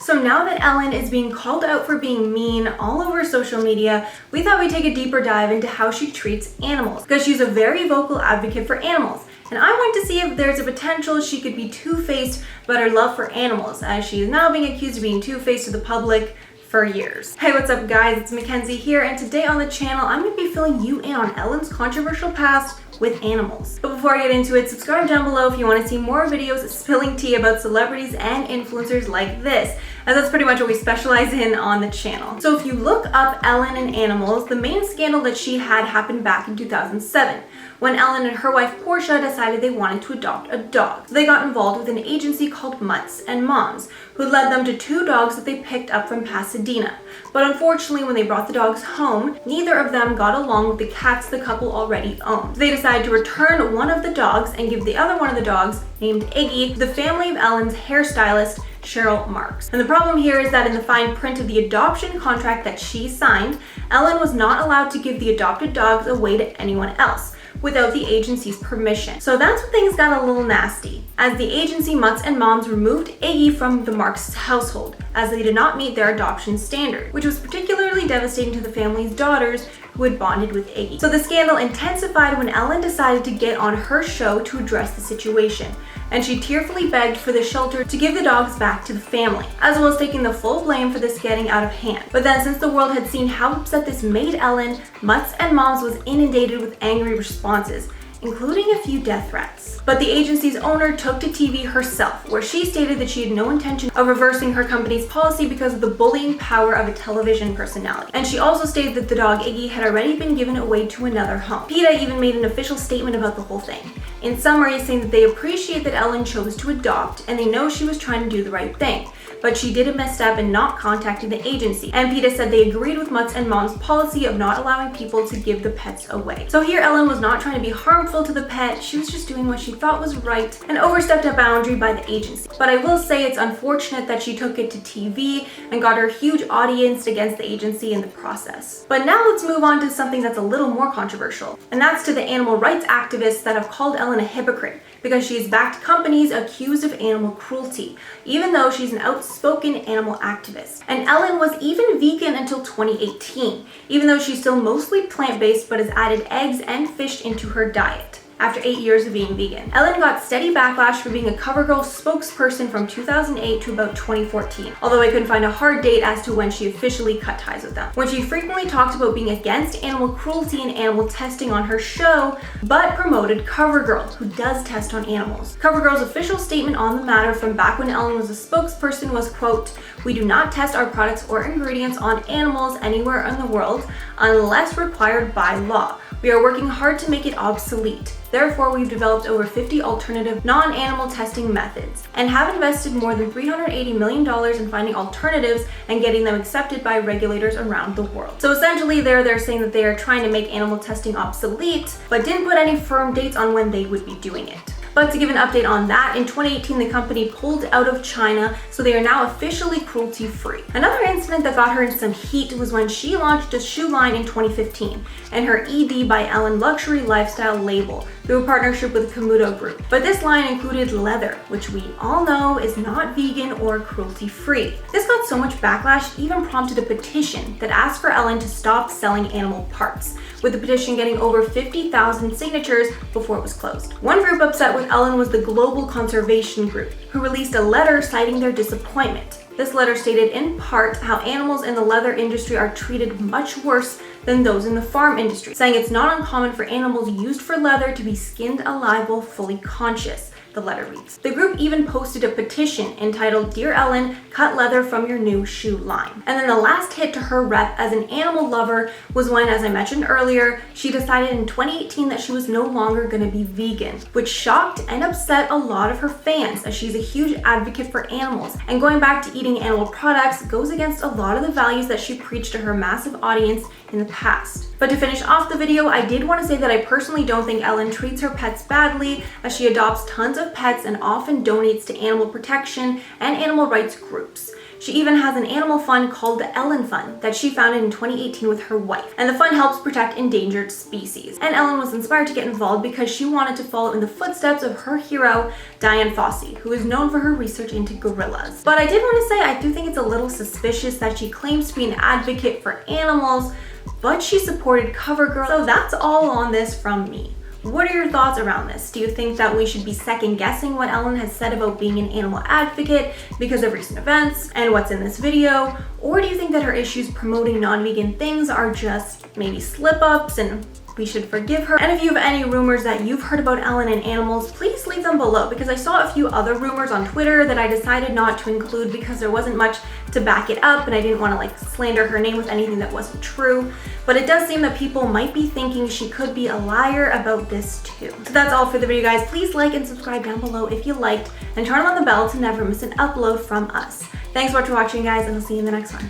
So now that Ellen is being called out for being mean all over social media, we thought we'd take a deeper dive into how she treats animals, because she's a very vocal advocate for animals. And I want to see if there's a potential she could be two-faced about her love for animals, as she is now being accused of being two-faced to the public for years. Hey, what's up guys? It's Mackenzie here, and today on the channel, I'm going to be filling you in on Ellen's controversial past with animals. But before I get into it, subscribe down below if you want to see more videos spilling tea about celebrities and influencers like this, as that's pretty much what we specialize in on the channel. So if you look up Ellen and animals, the main scandal that she had happened back in 2007, when Ellen and her wife Portia decided they wanted to adopt a dog. So they got involved with an agency called Mutts and Moms, who led them to two dogs that they picked up from Pasadena. But unfortunately, when they brought the dogs home, neither of them got along with the cats the couple already owned. So they decided to return one of the dogs and give the other one of the dogs, named Iggy, to the family of Ellen's hairstylist, Cheryl Marks. And the problem here is that in the fine print of the adoption contract that she signed, Ellen was not allowed to give the adopted dogs away to anyone else without the agency's permission. So that's when things got a little nasty, as the agency Mutts and Moms removed Iggy from the Marks' household, as they did not meet their adoption standard, which was particularly devastating to the family's daughters who had bonded with Iggy. So the scandal intensified when Ellen decided to get on her show to address the situation, and she tearfully begged for the shelter to give the dogs back to the family, as well as taking the full blame for this getting out of hand. But then, since the world had seen how upset this made Ellen, Mutts and Moms was inundated with angry responses, including a few death threats. But the agency's owner took to TV herself, where she stated that she had no intention of reversing her company's policy because of the bullying power of a television personality. And she also stated that the dog Iggy had already been given away to another home. PETA even made an official statement about the whole thing, in summary saying that they appreciate that Ellen chose to adopt and they know she was trying to do the right thing, but she did a misstep in not contacting the agency. And PETA said they agreed with Mutts and Moms' policy of not allowing people to give the pets away. So here Ellen was not trying to be harmful to the pet, she was just doing what she thought was right and overstepped a boundary by the agency. But I will say it's unfortunate that she took it to TV and got her huge audience against the agency in the process. But now let's move on to something that's a little more controversial, and that's to the animal rights activists that have called Ellen a hypocrite because she has backed companies accused of animal cruelty, even though she's an outspoken animal activist. And Ellen was even vegan until 2018, even though she's still mostly plant-based but has added eggs and fish into her diet. After 8 years of being vegan, Ellen got steady backlash for being a CoverGirl spokesperson from 2008 to about 2014, although I couldn't find a hard date as to when she officially cut ties with them. When she frequently talked about being against animal cruelty and animal testing on her show, but promoted CoverGirl, who does test on animals. CoverGirl's official statement on the matter from back when Ellen was a spokesperson was, quote, "We do not test our products or ingredients on animals anywhere in the world unless required by law. We are working hard to make it obsolete. Therefore, we've developed over 50 alternative non-animal testing methods and have invested more than $380 million in finding alternatives and getting them accepted by regulators around the world." So essentially they're saying that they are trying to make animal testing obsolete, but didn't put any firm dates on when they would be doing it. But to give an update on that, in 2018 the company pulled out of China, so they are now officially cruelty-free. Another incident that got her in some heat was when she launched a shoe line in 2015 and her ED by Ellen luxury lifestyle label through a partnership with the Komodo Group. But this line included leather, which we all know is not vegan or cruelty-free. This got so much backlash, it even prompted a petition that asked for Ellen to stop selling animal parts, with the petition getting over 50,000 signatures before it was closed. One group upset with Ellen was the Global Conservation Group, who released a letter citing their disappointment. This letter stated in part how animals in the leather industry are treated much worse than those in the farm industry, saying it's not uncommon for animals used for leather to be skinned alive while fully conscious, the letter reads. The group even posted a petition entitled, "Dear Ellen, cut leather from your new shoe line." And then the last hit to her rep as an animal lover was when, as I mentioned earlier, she decided in 2018 that she was no longer going to be vegan, which shocked and upset a lot of her fans, as she's a huge advocate for animals. And going back to eating animal products goes against a lot of the values that she preached to her massive audience in the past. But to finish off the video, I did want to say that I personally don't think Ellen treats her pets badly, as she adopts tons of pets and often donates to animal protection and animal rights groups. She even has an animal fund called the Ellen Fund that she founded in 2018 with her wife. And the fund helps protect endangered species. And Ellen was inspired to get involved because she wanted to follow in the footsteps of her hero, Dian Fossey, who is known for her research into gorillas. But I did want to say, I do think it's a little suspicious that she claims to be an advocate for animals, but she supported CoverGirl. So that's all on this from me. What are your thoughts around this? Do you think that we should be second guessing what Ellen has said about being an animal advocate because of recent events and what's in this video? Or do you think that her issues promoting non-vegan things are just maybe slip-ups and we should forgive her? And if you have any rumors that you've heard about Ellen and animals, please leave them below, because I saw a few other rumors on Twitter that I decided not to include because there wasn't much to back it up and I didn't want to like slander her name with anything that wasn't true. But it does seem that people might be thinking she could be a liar about this too. So that's all for the video, guys. Please like and subscribe down below if you liked, and turn on the bell to never miss an upload from us. Thanks so much for watching, guys, and I'll see you in the next one.